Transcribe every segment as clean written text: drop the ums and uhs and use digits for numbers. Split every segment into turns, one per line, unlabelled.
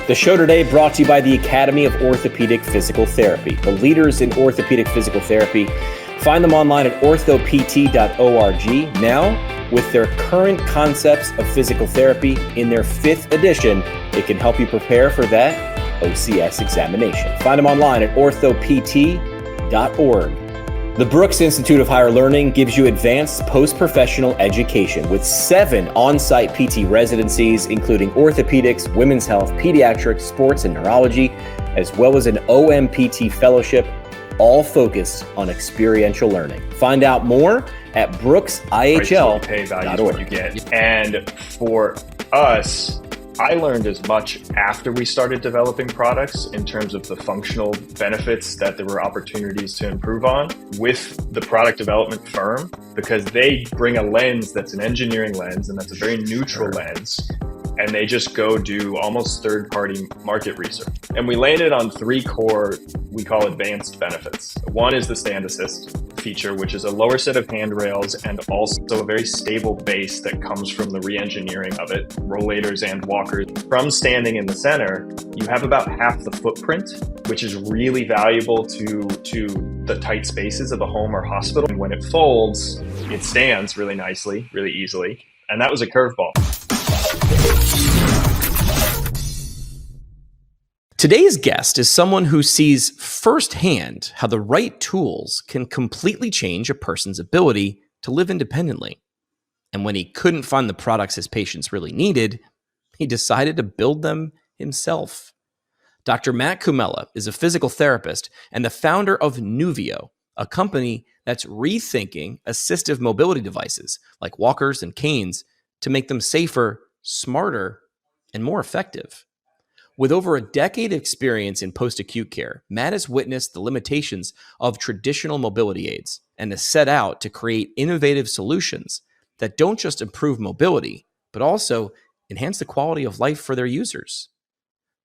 The show today brought to you by the Academy of Orthopedic Physical Therapy, the leaders in orthopedic physical therapy. Find them online at orthopt.org. Now, with their current concepts of physical therapy in their 5th edition, it can help you prepare for that OCS examination. Find them online at orthopt.org. The Brooks Institute of Higher Learning gives you advanced post-professional education with 7 on-site PT residencies, including orthopedics, women's health, pediatrics, sports, and neurology, as well as an OMPT fellowship, all focused on experiential learning. Find out more at brooksihl.org.
You get. And for us, I learned as much after we started developing products in terms of the functional benefits that there were opportunities to improve on with the product development firm, because they bring a lens that's an engineering lens and that's a very neutral lens. And they just go do almost third-party market research. And we landed on 3 core, we call advanced benefits. One is the stand assist feature, which is a lower set of handrails and also a very stable base that comes from the re-engineering of it, rollators and walkers. From standing in the center, you have about half the footprint, which is really valuable to the tight spaces of a home or hospital. And when it folds, it stands really nicely, really easily. And that was a curveball.
Today's guest is someone who sees firsthand how the right tools can completely change a person's ability to live independently. And when he couldn't find the products his patients really needed, he decided to build them himself. Dr. Matt Cumella is a physical therapist and the founder of Nuvio, a company that's rethinking assistive mobility devices like walkers and canes to make them safer, smarter, and more effective. With over a decade of experience in post-acute care, Matt has witnessed the limitations of traditional mobility aids and has set out to create innovative solutions that don't just improve mobility, but also enhance the quality of life for their users.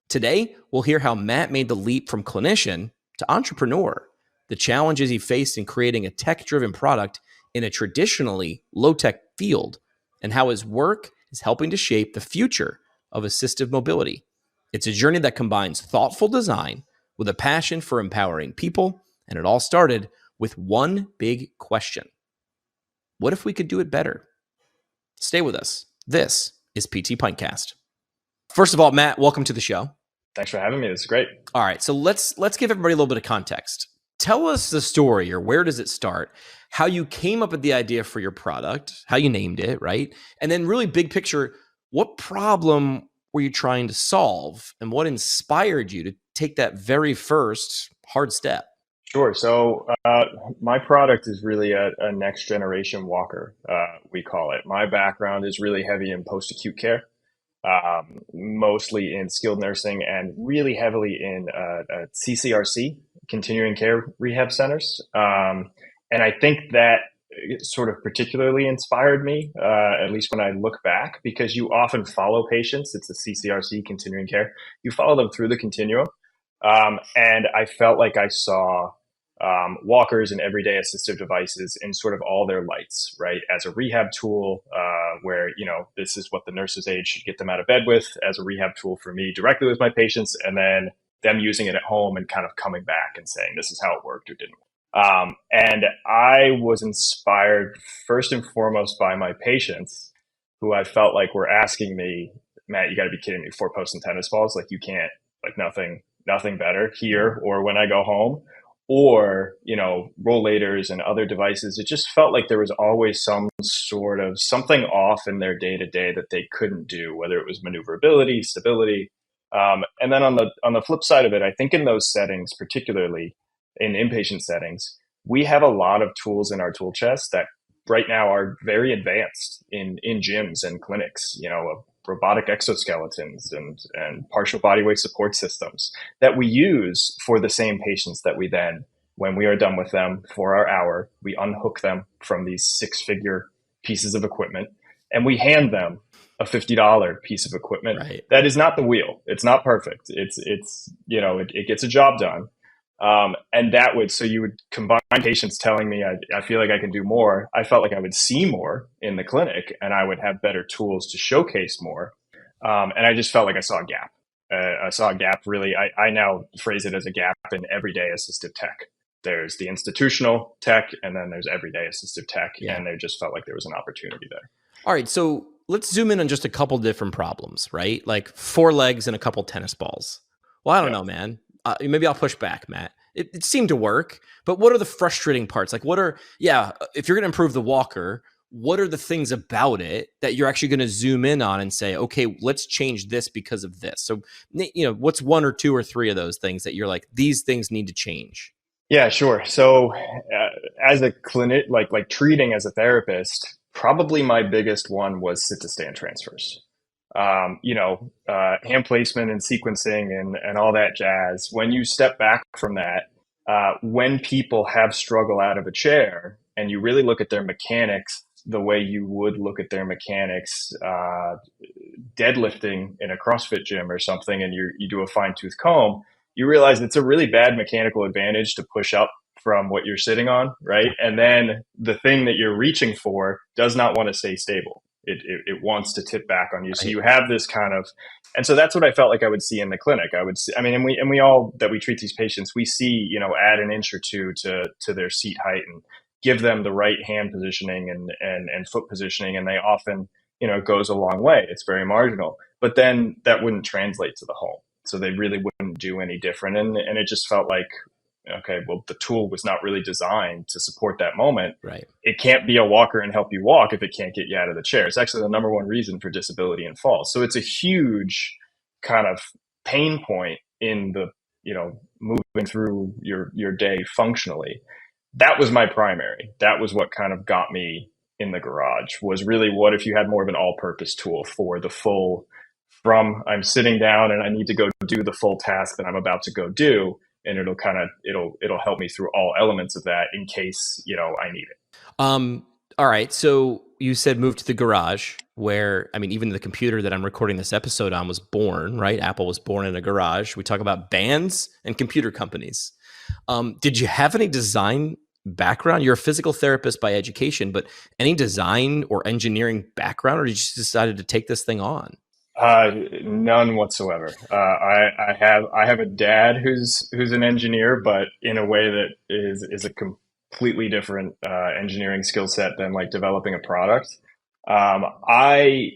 Today, we'll hear how Matt made the leap from clinician to entrepreneur, the challenges he faced in creating a tech-driven product in a traditionally low-tech field, and how his work is helping to shape the future of assistive mobility. It's a journey that combines thoughtful design with a passion for empowering people, and it all started with one big question. What if we could do it better? Stay with us. This is PT Pintcast. First of all, Matt, welcome to the show.
Thanks for having me. This is great.
All right, so let's give everybody a little bit of context. Tell us the story, or where does it start? How you came up with the idea for your product, how you named it, right? And then really big picture, what problem were you trying to solve, and what inspired you to take that very first hard step?
Sure. So my product is really a next generation walker, we call it. My background is really heavy in post-acute care, mostly in skilled nursing and really heavily in CCRC, continuing care rehab centers. And I think that sort of particularly inspired me, at least when I look back, because you often follow patients. It's the CCRC, continuing care. You follow them through the continuum. And I felt like I saw walkers and everyday assistive devices in sort of all their lights, right? As a rehab tool, where, this is what the nurse's aide should get them out of bed with, as a rehab tool for me directly with my patients, and then them using it at home and kind of coming back and saying, this is how it worked or didn't work. And I was inspired first and foremost by my patients, who I felt like were asking me, Matt, you got to be kidding me, 4 posts and tennis balls. Like, you can't, like, nothing better here or when I go home, or, rollators and other devices. It just felt like there was always some sort of something off in their day to day that they couldn't do, whether it was maneuverability, stability. And then on the flip side of it, I think in those settings, particularly in inpatient settings, we have a lot of tools in our tool chest that right now are very advanced in gyms and clinics, robotic exoskeletons and partial bodyweight support systems that we use for the same patients that we then, when we are done with them for our hour, we unhook them from these 6-figure pieces of equipment and we hand them a $50 piece of equipment.
Right.
That is not the wheel. It's not perfect. It gets a job done. And that would, so you would combine patients telling me, I feel like I can do more. I felt like I would see more in the clinic and I would have better tools to showcase more. And I just felt like I saw a gap. I saw a gap really. I now phrase it as a gap in everyday assistive tech. There's the institutional tech, and then there's everyday assistive tech.
Yeah.
And there just felt like there was an opportunity there.
All right. So let's zoom in on just a couple different problems, right? Like 4 legs and a couple tennis balls. Well, I don't know, man. Maybe I'll push back, Matt. It seemed to work, but what are the frustrating parts? Like, if you're going to improve the walker, what are the things about it that you're actually going to zoom in on and say, okay, let's change this because of this? So, what's 1 or 2 or 3 of those things that you're like, these things need to change?
Yeah, sure. So, as a clinic, like treating as a therapist, probably my biggest one was sit to stand transfers. Hand placement and sequencing and all that jazz. When you step back from that, when people have struggle out of a chair and you really look at their mechanics the way you would look at their mechanics deadlifting in a CrossFit gym or something, and you do a fine tooth comb, you realize it's a really bad mechanical advantage to push up from what you're sitting on, right? And then the thing that you're reaching for does not want to stay stable. It wants to tip back on you. So you have this kind of, and so that's what I felt like I would see in the clinic. I would see, and we all that we treat these patients, we see, add an inch or two to their seat height and give them the right hand positioning and foot positioning. And they often, it goes a long way. It's very marginal, but then that wouldn't translate to the home. So they really wouldn't do any different. And it just felt like, okay, well, the tool was not really designed to support that moment.
Right.
It can't be a walker and help you walk if it can't get you out of the chair. It's actually the number one reason for disability and falls. So it's a huge kind of pain point in the, moving through your day functionally. That was my primary. That was what kind of got me in the garage, was really what if you had more of an all-purpose tool for the full, from I'm sitting down and I need to go do the full task that I'm about to go do, and it'll help me through all elements of that in case, I need it.
All right. So you said move to the garage, where, even the computer that I'm recording this episode on was born, right? Apple was born in a garage. We talk about bands and computer companies. Did you have any design background? You're a physical therapist by education, but any design or engineering background, or did you just decided to take this thing on?
None whatsoever. I have a dad who's an engineer, but in a way that is a completely different engineering skill set than like developing a product. I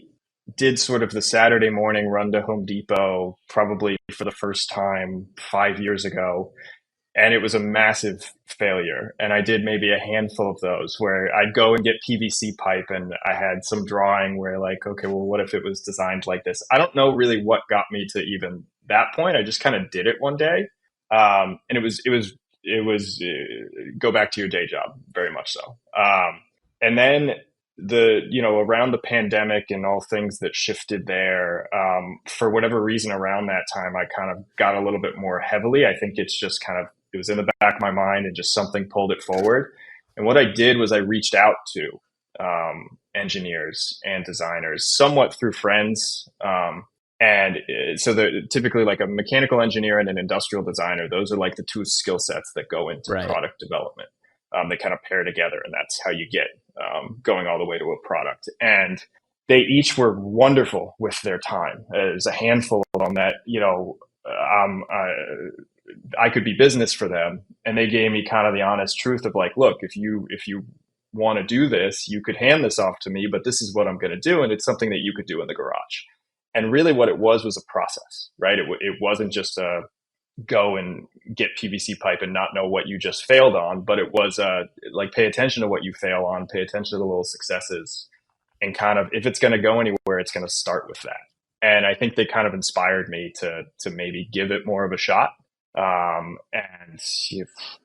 did sort of the Saturday morning run to Home Depot probably for the first time 5 years ago. And it was a massive failure. And I did maybe a handful of those where I'd go and get PVC pipe, and I had some drawing where like, okay, well, what if it was designed like this? I don't know really what got me to even that point. I just kind of did it one day. And it was go back to your day job, very much so. And then around the pandemic and all things that shifted there, for whatever reason around that time, I kind of got a little bit more heavily. I think it's just kind of, it was in the back of my mind and just something pulled it forward. And what I did was I reached out to engineers and designers somewhat through friends. So typically like a mechanical engineer and an industrial designer, those are like the two skill sets that go into product development. They kind of pair together, and that's how you get going all the way to a product. And they each were wonderful with their time. There's a handful of them that, I could be business for them. And they gave me kind of the honest truth of like, look, if you want to do this, you could hand this off to me, but this is what I'm going to do. And it's something that you could do in the garage. And really what it was a process, right? It wasn't just a go and get PVC pipe and not know what you just failed on, but it was like pay attention to what you fail on, pay attention to the little successes, and kind of, if it's going to go anywhere, it's going to start with that. And I think they kind of inspired me to maybe give it more of a shot. And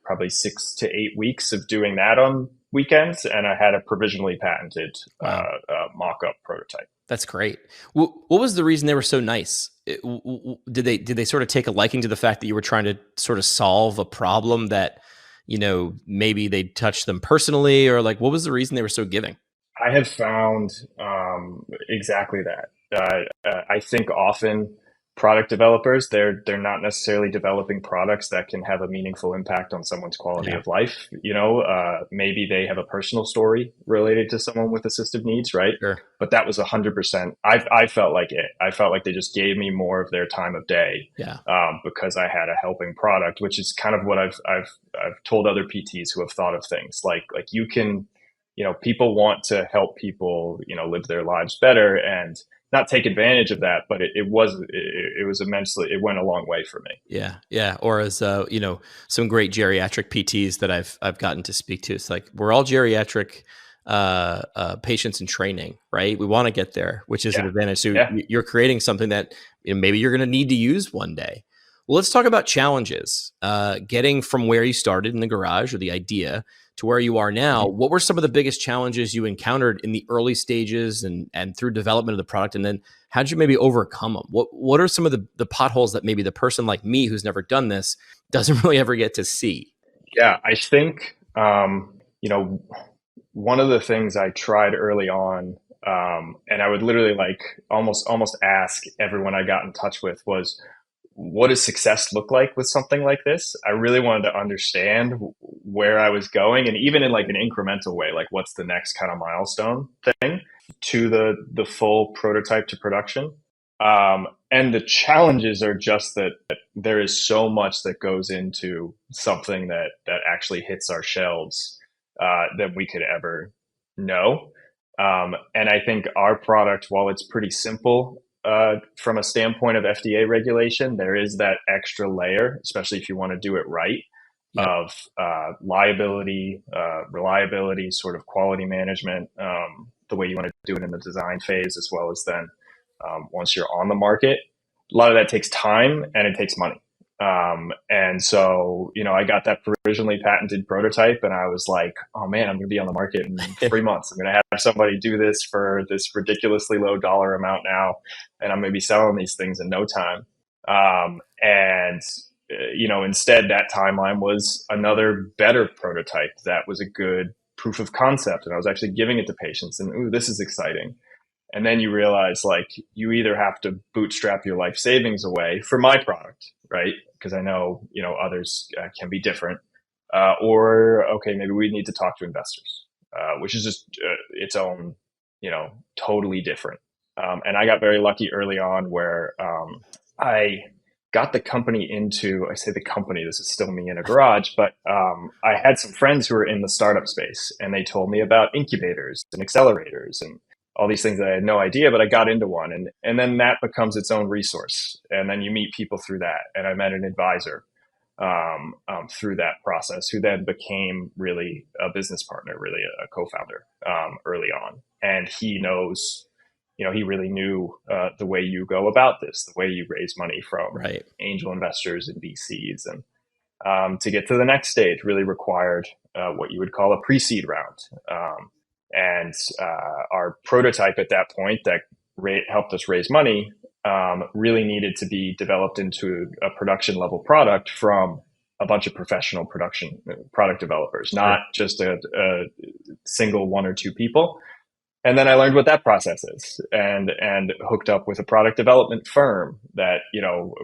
probably 6 to 8 weeks of doing that on weekends, and I had a provisionally patented mock-up prototype.
That's great. What was the reason they were so nice? Did they sort of take a liking to the fact that you were trying to sort of solve a problem that, maybe they touched them personally, or like, what was the reason they were so giving?
I have found exactly that. I think often product developers, they're not necessarily developing products that can have a meaningful impact on someone's quality
Yeah.
of life. Maybe they have a personal story related to someone with assistive needs, right?
Sure.
But that was 100%. I felt like it. I felt like they just gave me more of their time of day,
Yeah.
because I had a helping product, which is kind of what I've told other PTs who have thought of things like you can, people want to help people, live their lives better and not take advantage of that, but it was immensely, it went a long way for me.
Yeah. Yeah. Or as, some great geriatric PTs that I've gotten to speak to. It's like, we're all geriatric patients in training, right? We want to get there, which is an advantage. So you're creating something that maybe you're going to need to use one day. Well, let's talk about challenges. Getting from where you started in the garage or the idea to where you are now. What were some of the biggest challenges you encountered in the early stages and through development of the product? And then how did you maybe overcome them? What are some of the potholes that maybe the person like me who's never done this doesn't really ever get to see?
Yeah, I think, one of the things I tried early on, and I would literally almost ask everyone I got in touch with was, what does success look like with something like this? I really wanted to understand where I was going, and even in like an incremental way, like what's the next kind of milestone thing to the full prototype to production. And the challenges are just that there is so much that goes into something that actually hits our shelves than we could ever know. And I think our product, while it's pretty simple, from a standpoint of FDA regulation, there is that extra layer, especially if you want to do it right, of liability, reliability, sort of quality management, the way you want to do it in the design phase, as well as then once you're on the market. A lot of that takes time and it takes money. And so, I got that provisionally patented prototype and I was like, oh man, I'm going to be on the market in 3 months. I'm going to have somebody do this for this ridiculously low dollar amount now. And I'm going to be selling these things in no time. Instead that timeline was another better prototype that was a good proof of concept. And I was actually giving it to patients and, ooh, this is exciting. And then you realize like you either have to bootstrap your life savings away for my product, right? Because I know, others can be different. Or, okay, maybe we need to talk to investors, which is just its own, totally different. And I got very lucky early on where I got the company into, I say the company, this is still me in a garage, but I had some friends who were in the startup space and they told me about incubators and accelerators and all these things that I had no idea, but I got into one. And then that becomes its own resource. And then you meet people through that. And I met an advisor through that process who then became really a business partner, really a co-founder early on. And he knows, he really knew the way you go about this, the way you raise money from angel investors and VCs. And to get to the next stage really required what you would call a pre-seed round. And our prototype at that point that helped us raise money really needed to be developed into a production level product from a bunch of professional product developers, not just a single one or two people. And then I learned what that process is and hooked up with a product development firm that,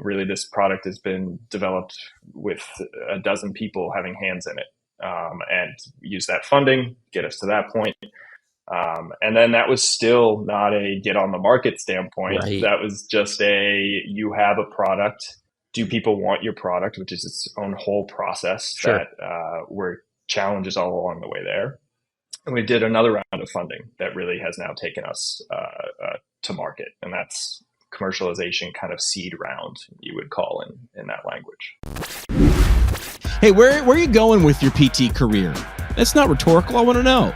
really this product has been developed with a dozen people having hands in it. And use that funding, get us to that point. And then that was still not a get on the market standpoint. Right. That was just you have a product. Do people want your product, which is its own whole process that were challenges all along the way there. And we did another round of funding that really has now taken us to market. And that's commercialization kind of seed round, you would call in that language.
Hey, where are you going with your PT career? That's not rhetorical. I want to know.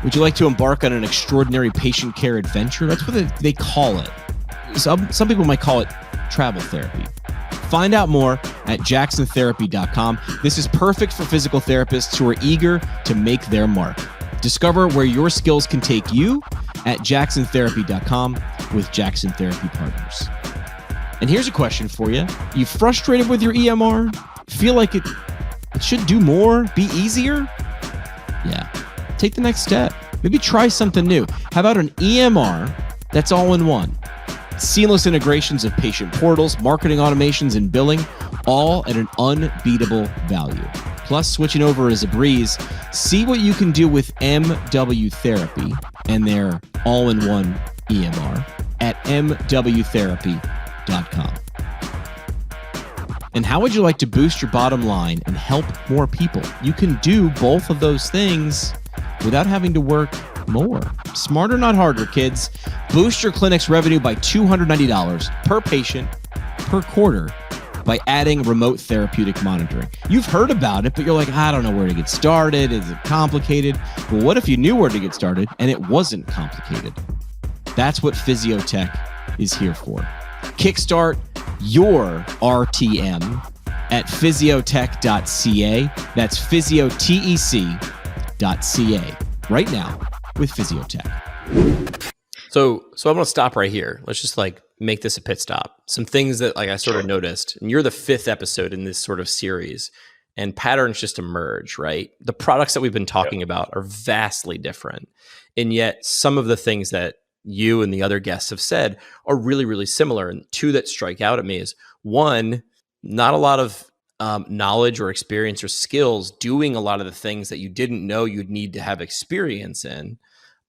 Would you like to embark on an extraordinary patient care adventure? That's what they call it. Some people might call it travel therapy. Find out more at jacksontherapy.com. This is perfect for physical therapists who are eager to make their mark. Discover where your skills can take you at jacksontherapy.com with Jackson Therapy Partners. And here's a question for you. You frustrated with your EMR? Feel like it should do more, be easier? Yeah. Take the next step. Maybe try something new. How about an EMR that's all in one? Seamless integrations of patient portals, marketing automations, and billing, all at an unbeatable value. Plus, switching over is a breeze. See what you can do with MW Therapy and their all-in-one EMR at mwtherapy.com. And how would you like to boost your bottom line and help more people? You can do both of those things without having to work more. Smarter, not harder, kids. Boost your clinic's revenue by $290 per patient per quarter by adding remote therapeutic monitoring. You've heard about it, but you're like, I don't know where to get started. Is it complicated? Well, what if you knew where to get started and it wasn't complicated? That's what Physiotech is here for. Kickstart your RTM at physiotech.ca. That's physiotech.ca right now with Physiotech.
So I'm going to stop right here. Let's just make this a pit stop. Some things that I sort of noticed, and you're the 5th episode in this sort of series, and patterns just emerge, right? The products that we've been talking about are vastly different. And yet some of the things that you and the other guests have said are really, really similar. And two that strike out at me is, one, not a lot of knowledge or experience or skills doing a lot of the things that you didn't know you'd need to have experience in.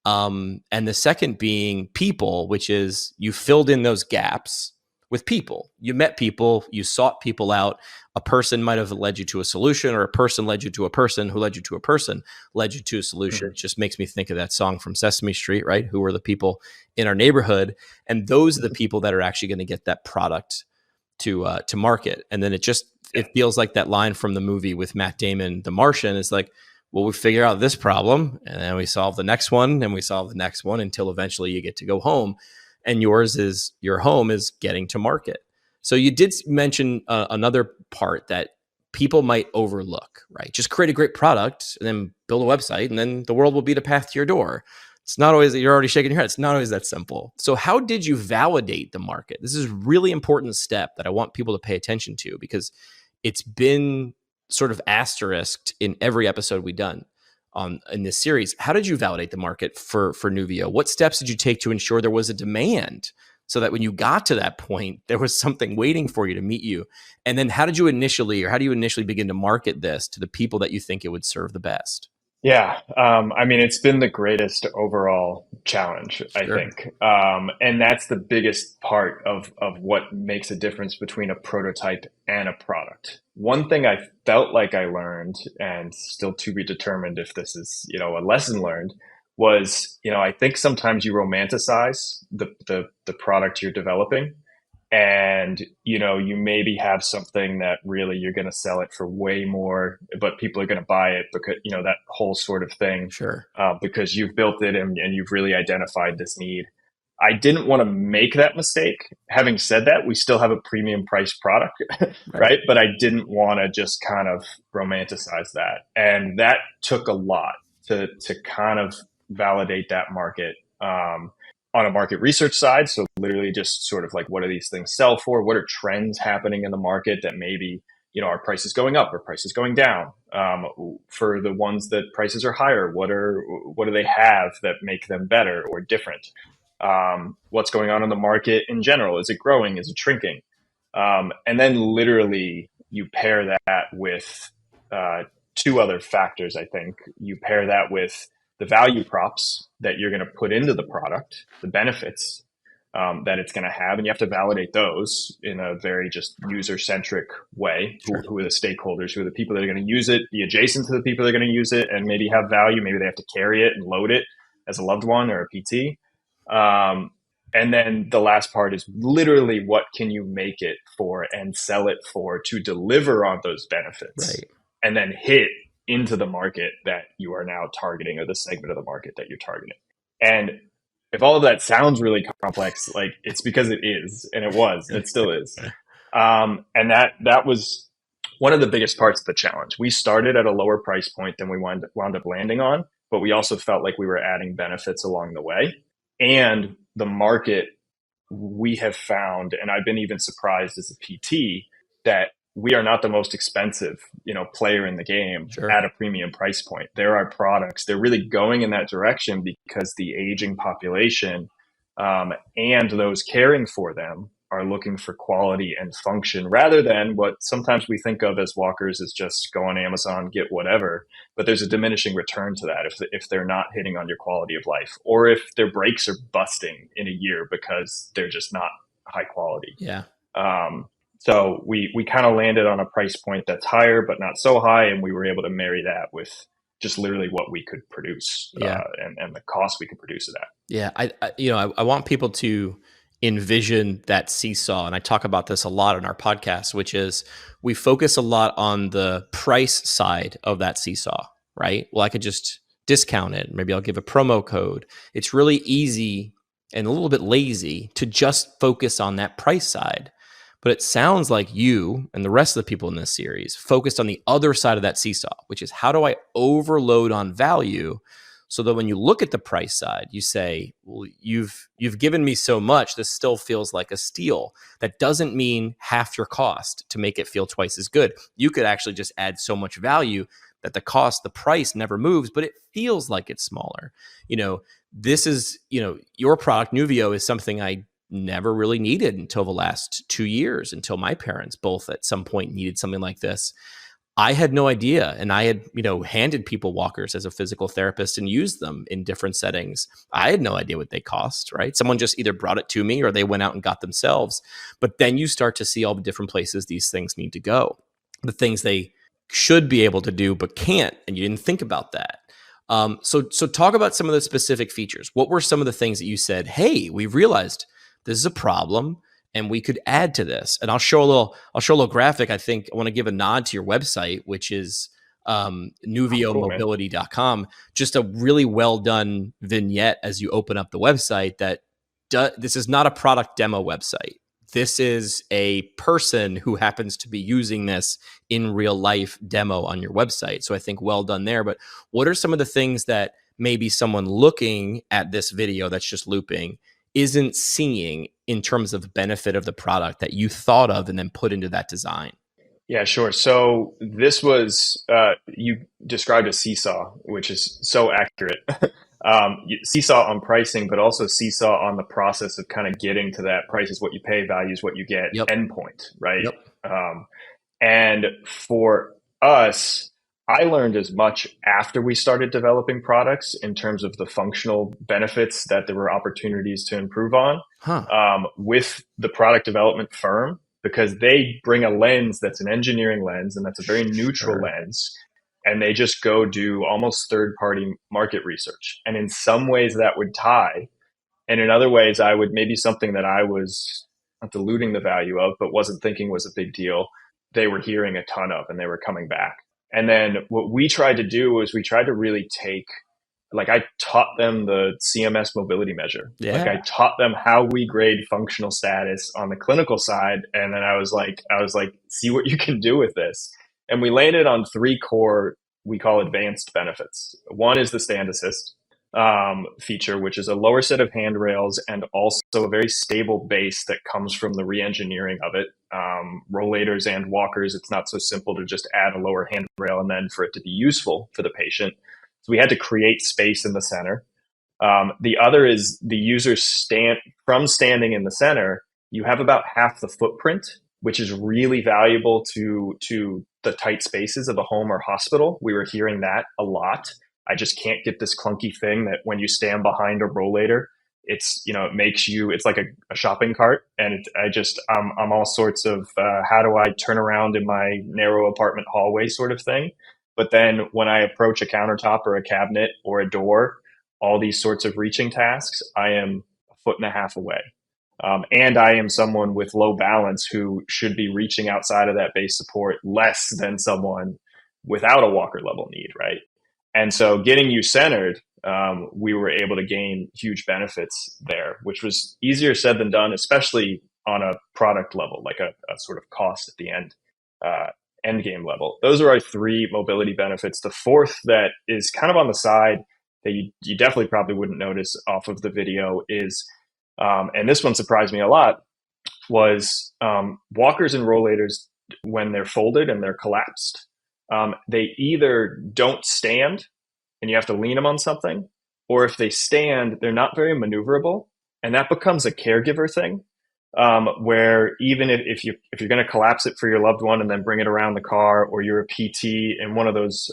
And the second being people, which is you filled in those gaps with people. You met people, you sought people out. A person might have led you to a solution, or a person led you to a person who led you to a person, led you to a solution. It just makes me think of that song from Sesame Street, right? Who are the people in our neighborhood? And those are the people that are actually going to get that product to market. And then it feels like that line from the movie with Matt Damon, The Martian, is like, well, we figure out this problem, and then we solve the next one, and we solve the next one until eventually you get to go home. And your home is getting to market. So you did mention another part that people might overlook, right? Just create a great product and then build a website, and then the world will be the path to your door. It's not always that. You're already shaking your head. It's not always that simple. So how did you validate the market? This is a really important step that I want people to pay attention to, because it's been sort of asterisked in every episode we've done in this series. How did you validate the market for Nuvio? What steps did you take to ensure there was a demand, so that when you got to that point, there was something waiting for you to meet you? And then how do you initially begin to market this to the people that you think it would serve the best?
Yeah. It's been the greatest overall challenge, I think. And that's the biggest part of what makes a difference between a prototype and a product. One thing I felt like I learned, and still to be determined if this is, a lesson learned, was, I think sometimes you romanticize the product you're developing. And, you maybe have something that really you're going to sell it for way more, but people are going to buy it because, that whole sort of thing.
Sure.
Because you've built it and you've really identified this need. I didn't want to make that mistake. Having said that, we still have a premium price product, right? But I didn't want to just kind of romanticize that. And that took a lot to kind of validate that market. On a market research side. So literally just sort of like, what do these things sell for? What are trends happening in the market that maybe, are prices going up or prices going down? For the ones that prices are higher, what do they have that make them better or different? What's going on in the market in general? Is it growing? Is it shrinking? And then literally you pair that with two other factors, I think. You pair that with the value props that you're going to put into the product, the benefits that it's going to have, and you have to validate those in a very just user-centric way.
Sure.
Who are the stakeholders? Who are the people that are going to use it? Be adjacent to the people that are going to use it and maybe have value. Maybe they have to carry it and load it as a loved one or a PT. And then the last part is literally what can you make it for and sell it for to deliver on those benefits,
Right.
And then hit into the market that you are now targeting, or the segment of the market that you're targeting. And if all of that sounds really complex, it's because it is, and it was, and it still is. And that was one of the biggest parts of the challenge. We started at a lower price point than we wound up landing on, but we also felt like we were adding benefits along the way. And the market, we have found, and I've been even surprised as a PT, that we are not the most expensive, player in the game. Sure. At a premium price point. There are products, they're really going in that direction because the aging population and those caring for them are looking for quality and function rather than what sometimes we think of as walkers as just go on Amazon, get whatever. But there's a diminishing return to that if they're not hitting on your quality of life, or if their brakes are busting in a year because they're just not high quality.
Yeah.
So we kind of landed on a price point that's higher, but not so high. And we were able to marry that with just literally what we could produce, and the cost we could produce it at.
Yeah. I want people to envision that seesaw. And I talk about this a lot in our podcast, which is we focus a lot on the price side of that seesaw, right? Well, I could just discount it. Maybe I'll give a promo code. It's really easy and a little bit lazy to just focus on that price side. But it sounds like you and the rest of the people in this series focused on the other side of that seesaw, which is how do I overload on value so that when you look at the price side, you say, well, you've given me so much, this still feels like a steal. That doesn't mean half your cost to make it feel twice as good. You could actually just add so much value that the price never moves, but it feels like it's smaller. This is, your product, Nuvio, is something I never really needed until the last 2 years, until my parents both at some point needed something like this. I had no idea. And I had, handed people walkers as a physical therapist and used them in different settings. I had no idea what they cost, right? Someone just either brought it to me or they went out and got themselves. But then you start to see all the different places these things need to go, the things they should be able to do, but can't. And you didn't think about that. So talk about some of the specific features. What were some of the things that you said, hey, we've realized this is a problem and we could add to this? And I'll show a little graphic. I think I want to give a nod to your website, which is NuvioMobility.com. Just a really well done vignette as you open up the website that this is not a product demo website. This is a person who happens to be using this in real life demo on your website. So I think well done there. But what are some of the things that maybe someone looking at this video that's just looping isn't seeing in terms of the benefit of the product that you thought of and then put into that design?
Yeah, sure. So this was, you described a seesaw, which is so accurate. Seesaw on pricing, but also seesaw on the process of kind of getting to that price is what you pay, value is what you get, endpoint, right?
Yep.
And for us, I learned as much after we started developing products in terms of the functional benefits that there were opportunities to improve on with the product development firm, because they bring a lens that's an engineering lens and that's a very neutral lens. And they just go do almost third-party market research. And in some ways that would tie. And in other ways, I would maybe something that I was not diluting the value of, but wasn't thinking was a big deal, they were hearing a ton of and they were coming back. And then what we tried to do was we tried to really take, like I taught them the CMS mobility measure.
Yeah.
Like I taught them how we grade functional status on the clinical side. And then I was like, see what you can do with this. And we landed on 3 core, we call advanced benefits. One is the stand assist feature, which is a lower set of handrails and also a very stable base that comes from the re-engineering of it. Rollators and walkers, it's not so simple to just add a lower handrail and then for it to be useful for the patient. So we had to create space in the center. The other is the user standing in the center, you have about half the footprint, which is really valuable to the tight spaces of a home or hospital. We were hearing that a lot. I just can't get this clunky thing that when you stand behind a rollator, it's, it makes you, it's like a shopping cart. And I'm all sorts of, how do I turn around in my narrow apartment hallway sort of thing. But then when I approach a countertop or a cabinet or a door, all these sorts of reaching tasks, I am 1.5 feet away. And I am someone with low balance who should be reaching outside of that base support less than someone without a walker level need, right? And so getting you centered, we were able to gain huge benefits there, which was easier said than done, especially on a product level, like a sort of cost at the end game level. Those are our 3 mobility benefits. The fourth that is kind of on the side that you definitely probably wouldn't notice off of the video is, and this one surprised me a lot, was walkers and rollators, when they're folded and they're collapsed, they either don't stand and you have to lean them on something, or if they stand, they're not very maneuverable. And that becomes a caregiver thing, where even if you're going to collapse it for your loved one and then bring it around the car, or you're a PT in one of those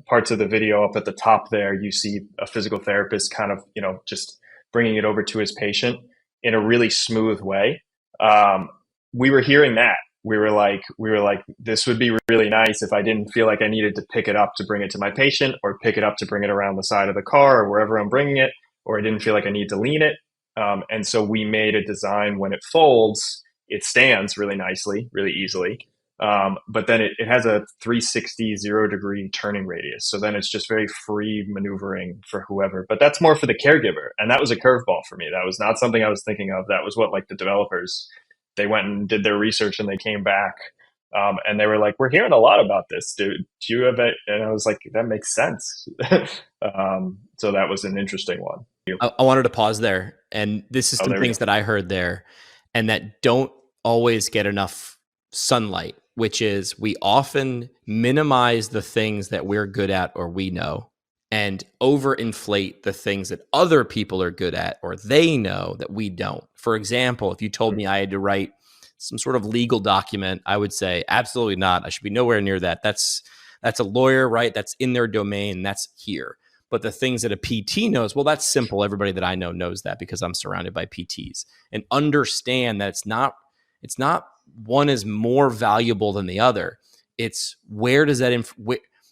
parts of the video up at the top there, you see a physical therapist kind of, just bringing it over to his patient in a really smooth way. We were hearing that. We were like, this would be really nice if I didn't feel like I needed to pick it up to bring it to my patient, or pick it up to bring it around the side of the car or wherever I'm bringing it, or I didn't feel like I need to lean it. And so we made a design when it folds, it stands really nicely, really easily. But then it has a 360 0-degree turning radius. So then it's just very free maneuvering for whoever. But that's more for the caregiver. And that was a curveball for me. That was not something I was thinking of. That was what, like, the developers, they went and did their research and they came back. And they were like, we're hearing a lot about this, dude. Do you have it? And I was like, that makes sense. So that was an interesting one.
I wanted to pause there. And this is some things that I heard there and that don't always get enough sunlight, which is we often minimize the things that we're good at or we know, and overinflate the things that other people are good at or they know that we don't. For example, if you told me I had to write some sort of legal document, I would say, absolutely not. I should be nowhere near that. That's a lawyer, right? That's in their domain. That's here. But the things that a PT knows, well, that's simple. Everybody that I know knows that because I'm surrounded by PTs, and understand that it's not one is more valuable than the other. It's where does that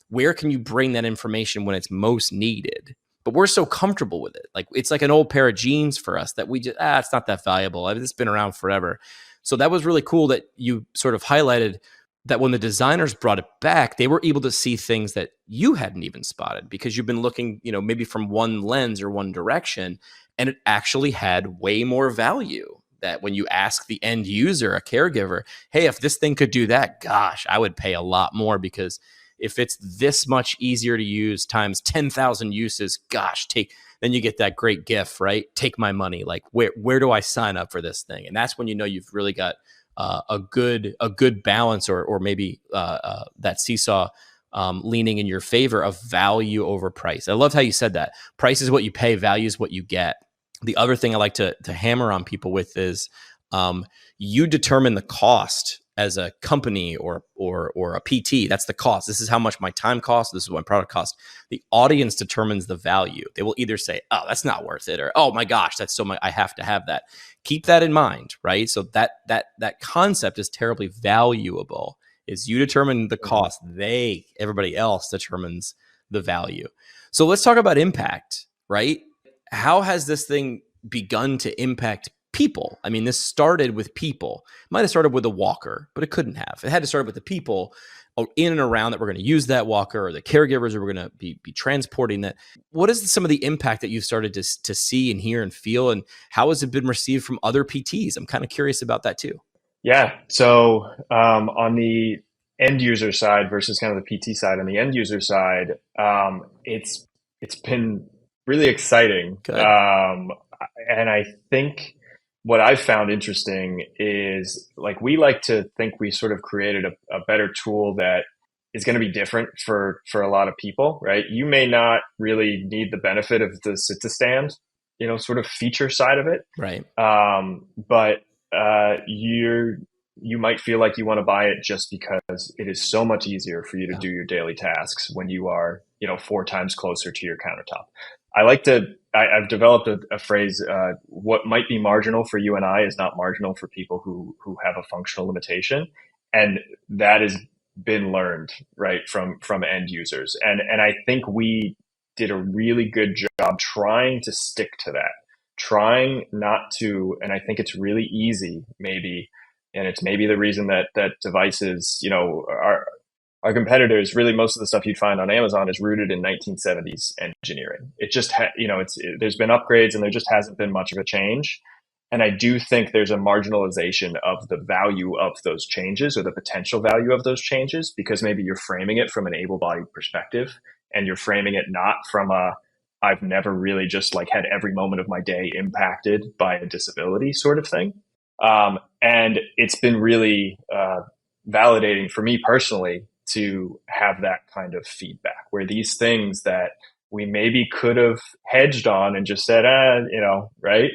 where can you bring that information when it's most needed? But we're so comfortable with it. Like, it's like an old pair of jeans for us that we just, it's not that valuable. It's been around forever. So that was really cool that you sort of highlighted that when the designers brought it back, they were able to see things that you hadn't even spotted because you've been looking, maybe from one lens or one direction, and it actually had way more value. That when you ask the end user, a caregiver, hey, if this thing could do that, gosh, I would pay a lot more, because if it's this much easier to use times 10,000 uses, gosh, then you get that great GIF, right? Take my money. Like, where do I sign up for this thing? And that's when you've really got a good balance, or maybe that seesaw leaning in your favor of value over price. I loved how you said that. Price is what you pay, value is what you get. The other thing I like to hammer on people with is you determine the cost as a company or a PT. That's the cost. This is how much my time costs. This is what my product costs. The audience determines the value. They will either say, oh, that's not worth it, or, oh my gosh, that's so much, I have to have that. Keep that in mind, right? So that concept is terribly valuable. Is you determine the cost. Everybody else determines the value. So let's talk about impact, right? How has this thing begun to impact people? I mean, this started with people. It might have started with a walker, but it couldn't have. It had to start with the people in and around that were going to use that walker, or the caregivers who were going to be transporting that. What is some of the impact that you've started to see and hear and feel, and how has it been received from other PTs? I'm kind of curious about that too.
Yeah. So on the end user side versus kind of the PT side, on the end user side, it's been really exciting. And I think what I've found interesting is, like, we like to think we sort of created a better tool that is going to be different for a lot of people, right? You may not really need the benefit of the sit to stand, sort of feature side of it.
Right.
But you might feel like you want to buy it just because it is so much easier for you to do your daily tasks when you are, 4 times closer to your countertop. I've developed a phrase, what might be marginal for you and I is not marginal for people who have a functional limitation. And that has been learned, right, from end users. And I think we did a really good job trying to stick to that, trying not to, and I think it's really easy, maybe, and it's maybe the reason that devices, our competitors, really most of the stuff you'd find on Amazon is rooted in 1970s engineering. It just, there's been upgrades and there just hasn't been much of a change. And I do think there's a marginalization of the value of those changes, or the potential value of those changes, because maybe you're framing it from an able-bodied perspective, and you're framing it not from I've never really just like had every moment of my day impacted by a disability sort of thing. And it's been really validating for me personally to have that kind of feedback, where these things that we maybe could have hedged on and just said, right,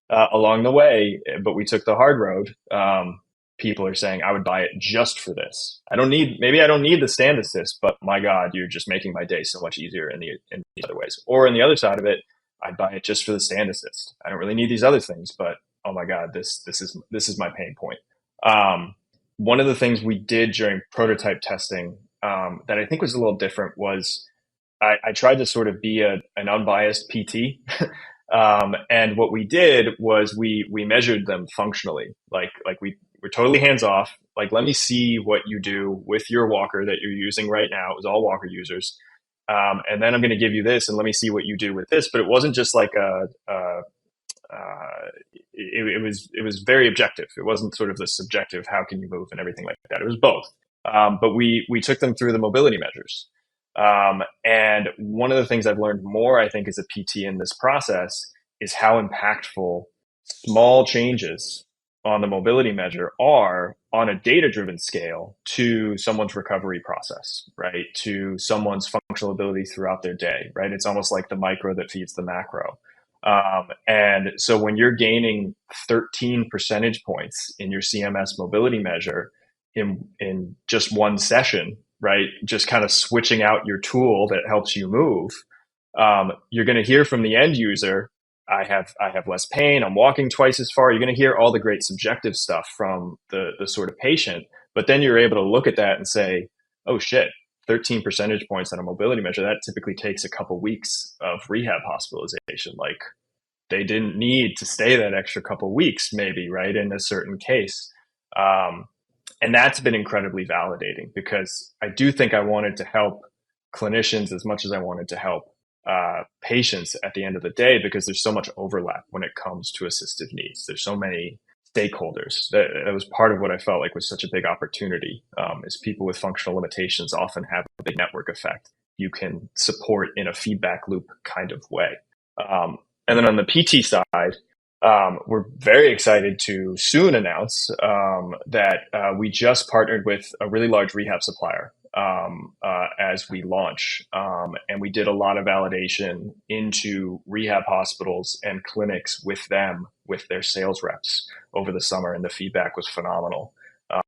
along the way, but we took the hard road. People are saying, I would buy it just for this. Maybe I don't need the stand assist, but my God, you're just making my day so much easier in the other ways. Or in the other side of it, I'd buy it just for the stand assist. I don't really need these other things, but oh my God, this is my pain point. One of the things we did during prototype testing that I think was a little different was I tried to sort of be an unbiased PT. And what we did was we measured them functionally. Like we're totally hands off. Like, let me see what you do with your walker that you're using right now. It was all walker users. And then I'm going to give you this and let me see what you do with this. But it wasn't just like it was very objective. It wasn't sort of the subjective, how can you move and everything like that. It was both. But we took them through the mobility measures. And one of the things I've learned more, I think, as a PT in this process is how impactful small changes on the mobility measure are on a data-driven scale to someone's recovery process, right? To someone's functional ability throughout their day, right? It's almost like the micro that feeds the macro. And so when you're gaining 13 percentage points in your CMS mobility measure in just one session, right? Just kind of switching out your tool that helps you move. You're going to hear from the end user, I have less pain. I'm walking twice as far. You're going to hear all the great subjective stuff from the sort of patient, but then you're able to look at that and say, oh shit, 13 percentage points on a mobility measure. That typically takes a couple weeks of rehab hospitalization. Like, they didn't need to stay that extra couple weeks, maybe, right? In a certain case. And that's been incredibly validating, because I do think I wanted to help clinicians as much as I wanted to help patients at the end of the day, because there's so much overlap when it comes to assistive needs. There's so many stakeholders. That was part of what I felt like was such a big opportunity, is people with functional limitations often have a big network effect you can support in a feedback loop kind of way. And then on the PT side, we're very excited to soon announce that we just partnered with a really large rehab supplier as we launch. And we did a lot of validation into rehab hospitals and clinics with them, with their sales reps over the summer, and the feedback was phenomenal.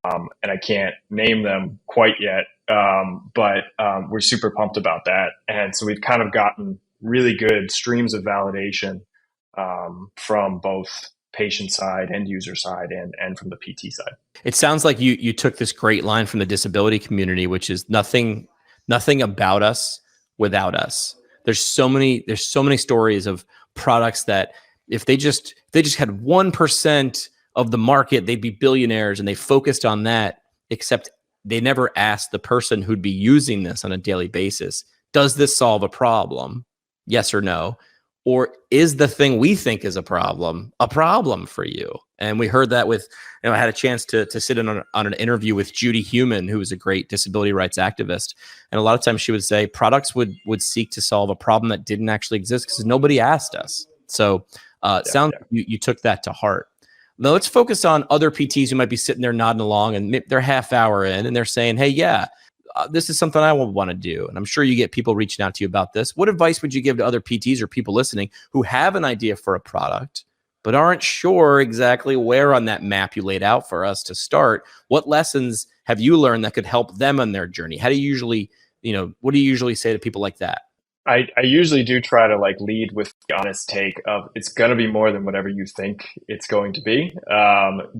And I can't name them quite yet, but we're super pumped about that. And so we've kind of gotten really good streams of validation from both patient side, end user side, and from the PT side.
It sounds like you took this great line from the disability community, which is nothing about us without us. There's so many stories of products that if they just had 1% of the market, they'd be billionaires, and they focused on that, except they never asked the person who'd be using this on a daily basis, does this solve a problem? Yes or no? Or is the thing we think is a problem for you? And we heard that with, I had a chance to sit in on an interview with Judy Heumann, who is a great disability rights activist. And a lot of times she would say products would seek to solve a problem that didn't actually exist because nobody asked us. So sounds like you took that to heart. Now let's focus on other PTs who might be sitting there nodding along, and they're half hour in and they're saying, hey, this is something I would want to do. And I'm sure you get people reaching out to you about this. What advice would you give to other PTs or people listening who have an idea for a product, but aren't sure exactly where on that map you laid out for us to start? What lessons have you learned that could help them on their journey? How do you usually, what do you usually say to people like that?
I usually do try to lead with the honest take of, it's going to be more than whatever you think it's going to be.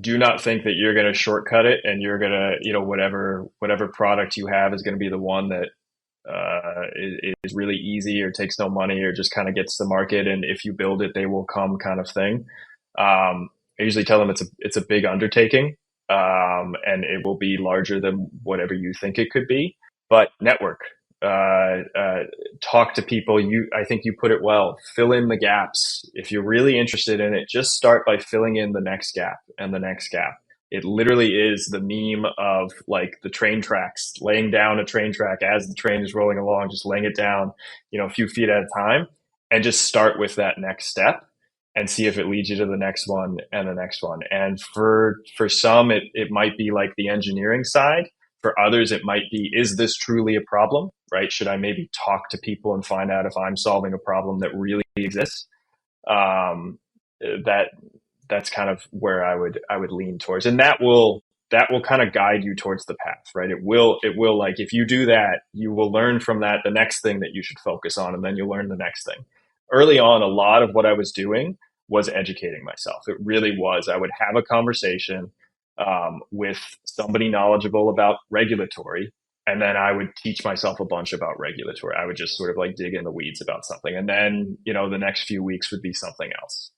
Do not think that you're going to shortcut it and you're going to, whatever product you have is going to be the one that is really easy or takes no money or just kind of gets the market. And if you build it, they will come kind of thing. I usually tell them it's a big undertaking, and it will be larger than whatever you think it could be, but network. Talk to people. I think you put it well. Fill in the gaps. If you're really interested in it, just start by filling in the next gap and the next gap. It literally is the meme of the train tracks, laying down a train track as the train is rolling along, just laying it down, a few feet at a time, and just start with that next step and see if it leads you to the next one and the next one. And for some, it might be the engineering side. For others, it might be, is this truly a problem, right? Should I maybe talk to people and find out if I'm solving a problem that really exists? That's kind of where I would lean towards, and that will kind of guide you towards the path, right? It will like, if you do that, you will learn from that the next thing that you should focus on, and then you'll learn the next thing. Early on, a lot of what I was doing was educating myself. It really was. I would have a conversation with somebody knowledgeable about regulatory, and then I would teach myself a bunch about regulatory. I would just sort of like dig in the weeds about something, and then the next few weeks would be something else,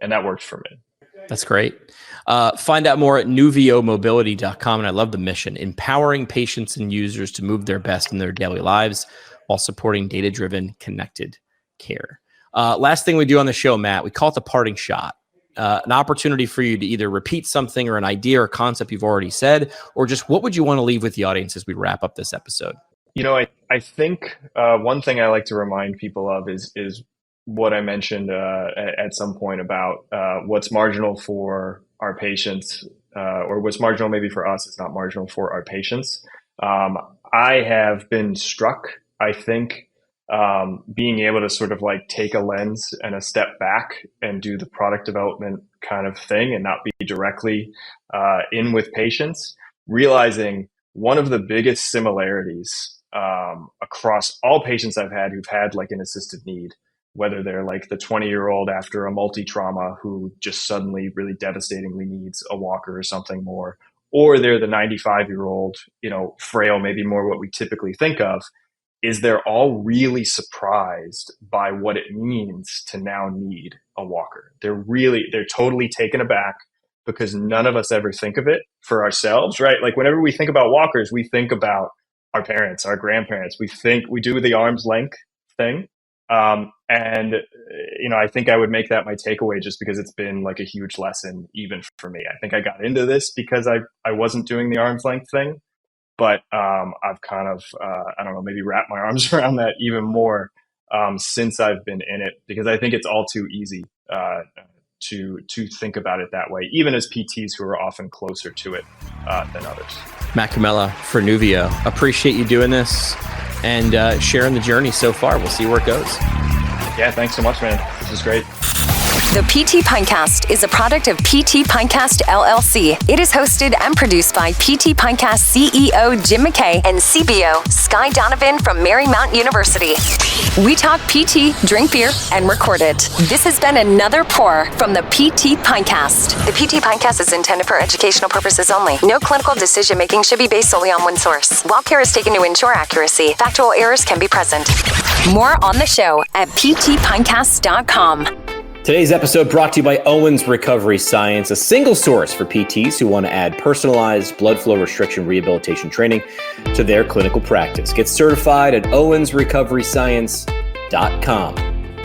and that worked for me.
That's great. Find out more at nuviomobility.com. And I love the mission: empowering patients and users to move their best in their daily lives while supporting data-driven, connected care. Last thing we do on the show, Matt, we call it the parting shot. An opportunity for you to either repeat something or an idea or concept you've already said, or just what would you want to leave with the audience as we wrap up this episode?
I think one thing I like to remind people of is what I mentioned at some point about what's marginal for our patients, or what's marginal maybe for us is not marginal for our patients. I have been struck, I think, being able to sort of like take a lens and a step back and do the product development kind of thing and not be directly in with patients, realizing one of the biggest similarities across all patients I've had who've had like an assistive need, whether they're like the 20-year-old after a multi-trauma who just suddenly really devastatingly needs a walker or something more, or they're the 95-year-old, frail, maybe more what we typically think of, is they're all really surprised by what it means to now need a walker. They're totally taken aback because none of us ever think of it for ourselves, right? Like whenever we think about walkers, we think about our parents, our grandparents. We do the arm's length thing. I think I would make that my takeaway just because it's been like a huge lesson even for me. I think I got into this because I wasn't doing the arm's length thing, but I've kind of, maybe wrapped my arms around that even more since I've been in it, because I think it's all too easy to think about it that way, even as PTs who are often closer to it than others.
Matt Cumella for Nuvio. Appreciate you doing this and sharing the journey so far. We'll see where it goes.
Yeah, thanks so much, man. This is great.
The PT Pinecast is a product of PT Pinecast LLC. It is hosted and produced by PT Pinecast CEO Jim McKay and CBO Sky Donovan from Marymount University. We talk PT, drink beer, and record it. This has been another pour from the PT Pinecast. The PT Pinecast is intended for educational purposes only. No clinical decision-making should be based solely on one source. While care is taken to ensure accuracy, factual errors can be present. More on the show at ptpinecast.com.
Today's episode brought to you by Owens Recovery Science, a single source for PTs who want to add personalized blood flow restriction rehabilitation training to their clinical practice. Get certified at owensrecoveryscience.com.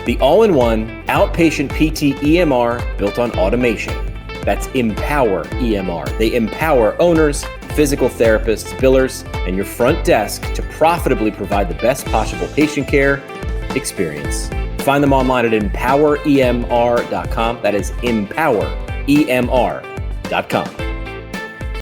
The all-in-one outpatient PT EMR built on automation. That's Empower EMR. They empower owners, physical therapists, billers, and your front desk to profitably provide the best possible patient care experience. Find them online at empoweremr.com. That is empoweremr.com.